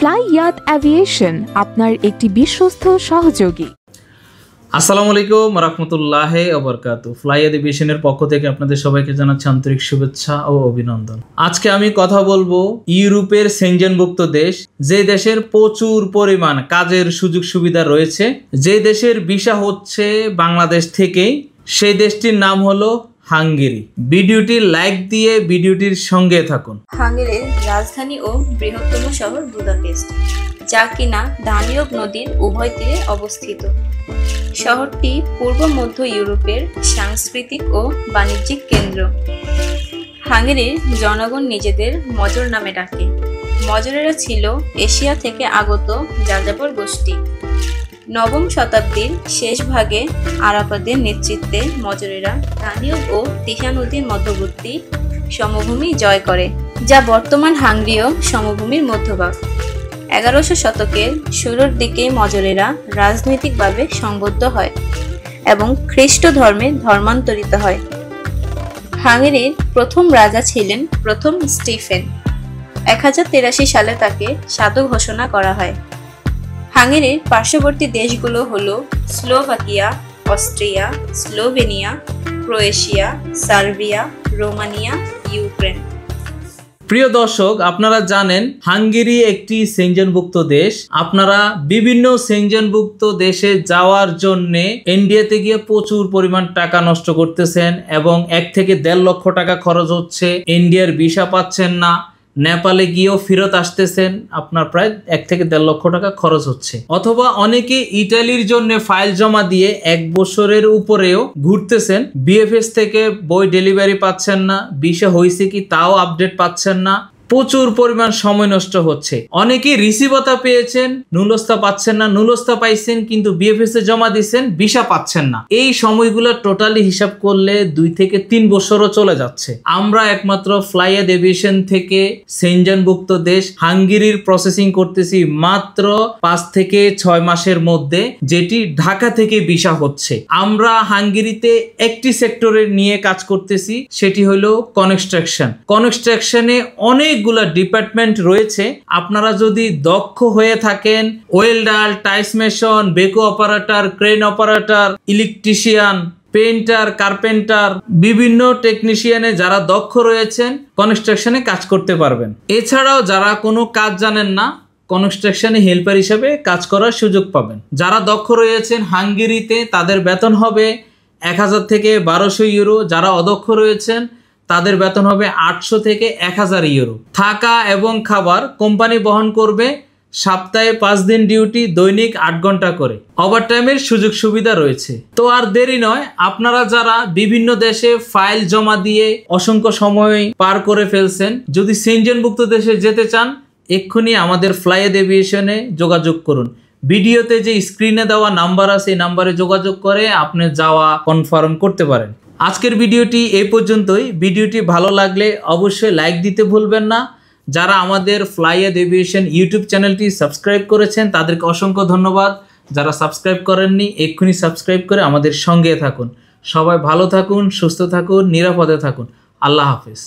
ফ্লাইয়াত aviation আপনার একটি বিশ্বস্ত সহযোগী। আসসালামু আলাইকুম রাহমাতুল্লাহি ওয়া বারাকাতুহু। ফ্লাইয়াত এভিয়েশনের পক্ষ থেকে আপনাদের সবাইকে জানাচ্ছি আন্তরিক শুভেচ্ছা ও অভিনন্দন। আজকে আমি কথা বলবো ইউরোপের সেনজেনভুক্ত দেশ, যে দেশের প্রচুর পরিমাণ কাজের সুযোগ সুবিধা রয়েছে, যে দেশের ভিসা হচ্ছে বাংলাদেশ থেকেই, সেই দেশটির নাম হলো হাঙ্গেরি। ভিডিওটি লাইক দিয়ে ভিডিওটির সঙ্গে থাকুন। হাঙ্গেরির রাজধানী ও বৃহত্তম শহর বুদাপেস্ট, যা কিনা দানিউব নদীর উভয় তীরে অবস্থিত। শহরটি পূর্ব মধ্য ইউরোপের সাংস্কৃতিক ও বাণিজ্যিক কেন্দ্র। হাঙ্গেরির জনগণ নিজেদের মজর নামে ডাকে। মজরেরা ছিল এশিয়া থেকে আগত যাযাবর গোষ্ঠী। নবম শতাব্দীর শেষ ভাগে আরাকানদের নেতৃত্বে মজরেরা দানিউব ও তিসা নদীর মধ্যবর্তী সমভূমি জয় করে, যা বর্তমান হাঙ্গেরীয় সমভূমির মধ্যভাগ। 1100 শতকের শুরুর দিকে মজরেরা রাজনৈতিকভাবে সংবদ্ধ হয় এবং খ্রিস্ট ধর্মে ধর্মান্তরিত হয়। হাঙ্গেরির প্রথম রাজা ছিলেন প্রথম স্টিফেন। 1083 সালে তাকে সাধু ঘোষণা করা হয়। হাঙ্গেরির পার্শ্ববর্তী দেশগুলো হলো Slovakia, Austria, Slovenia, Croatia, Serbia, Romania, Ukraine. প্রিয় দর্শক, আপনারা জানেন হাঙ্গেরি একটি সেনজেনভুক্ত দেশ। আপনারা বিভিন্ন সেনজেনভুক্ত দেশে যাওয়ার জন্য ইন্ডিয়াতে গিয়ে প্রচুর পরিমাণ টাকা নষ্ট করতেছেন এবং 1 থেকে 1.5 লক্ষ টাকা খরচ হচ্ছে। ইন্ডিয়ার ভিসা পাচ্ছেন না, নেপালে গিয়েও ফেরত আসতেছেন, আপনার প্রায় 1 থেকে 1.5 লক্ষ টাকা খরচ হচ্ছে। অথবা অনেকে ইটালির জন্য ফাইল জমা দিয়ে 1 বছরের উপরেও ঘুরতেছেন, বিএফএস থেকে বই ডেলিভারি পাচ্ছেন না, ভিসা হয়েছে কি তাও আপডেট পাচ্ছেন না, প্রচুর পরিমাণ সময় নষ্ট হচ্ছে। অনেকে রিসিভতা পেয়েছেন, নুলস্তা পাচ্ছেন না, নুলস্তা পাইছেন কিন্তু বিএফএস এ জমা দিয়েছেন, ভিসা পাচ্ছেন না। এই সময়গুলো টোটালি হিসাব করলে 2 থেকে 3 বছরও চলে যাচ্ছে। আমরা একমাত্র ফ্লাইয়াত এভিয়েশন থেকে সেনজেনভুক্ত দেশ হাঙ্গেরির প্রসেসিং করতেছি মাত্র 5 থেকে 6 মাসের মধ্যে, যেটি ঢাকা থেকে ভিসা হচ্ছে। আমরা হাঙ্গেরিতে একটি সেক্টরে নিয়ে কাজ করতেছি, সেটি হলো কনস্ট্রাকশন। কনস্ট্রাকশনে অনেকগুলা ডিপার্টমেন্ট রয়েছে। আপনারা যদি দক্ষ হয়ে থাকেন, welder, tiles mason, Beko operator, crane operator, electrician, painter, carpenter, বিভিন্ন টেকনিশিয়ানে যারা দক্ষ রয়েছেন কনস্ট্রাকশনে কাজ করতে পারবেন। এছাড়াও যারা কোনো কাজ জানেন না, কনস্ট্রাকশনে হেল্পার হিসেবে কাজ করার সুযোগ পাবেন। যারা দক্ষ রয়েছেন হাঙ্গেরিতে, তাদের বেতন হবে 1000 থেকে 1200 ইউরো। যারা অদক্ষ রয়েছেন তাদের বেতন হবে 800 থেকে 1000 ইউরো। থাকা এবং খাবার কোম্পানি বহন করবে। সপ্তাহে 5 দিন ডিউটি, দৈনিক 8 ঘন্টা করে। ওভারটাইমের সুযোগ সুবিধা রয়েছে। তো আর দেরি নয়, আপনারা যারা বিভিন্ন দেশে ফাইল জমা দিয়ে অসংখ্য সময় পার করে ফেলছেন, যদি সেনজেনভুক্ত দেশে যেতে চান, এক্ষুনি আমাদের ফ্লাইয়াত এভিয়েশনে যোগাযোগ করুন। ভিডিওতে যে স্ক্রিনে দেওয়া নাম্বার আছে, এই নাম্বারে যোগাযোগ করে আপনি যাওয়া কনফার্ম করতে পারেন। আজকের ভিডিওটি এই পর্যন্তই। ভিডিওটি ভালো লাগলে অবশ্যই লাইক দিতে ভুলবেন না। যারা আমাদের ফ্লাইয়াত এভিয়েশন ইউটিউব চ্যানেলটি সাবস্ক্রাইব করেছেন তাদেরকে অসংখ্য ধন্যবাদ। যারা সাবস্ক্রাইব করেননি এক্ষুনি সাবস্ক্রাইব করে আমাদের সঙ্গে থাকুন। সবাই ভালো থাকুন, সুস্থ থাকুন, নিরাপদে থাকুন। আল্লাহ হাফেজ।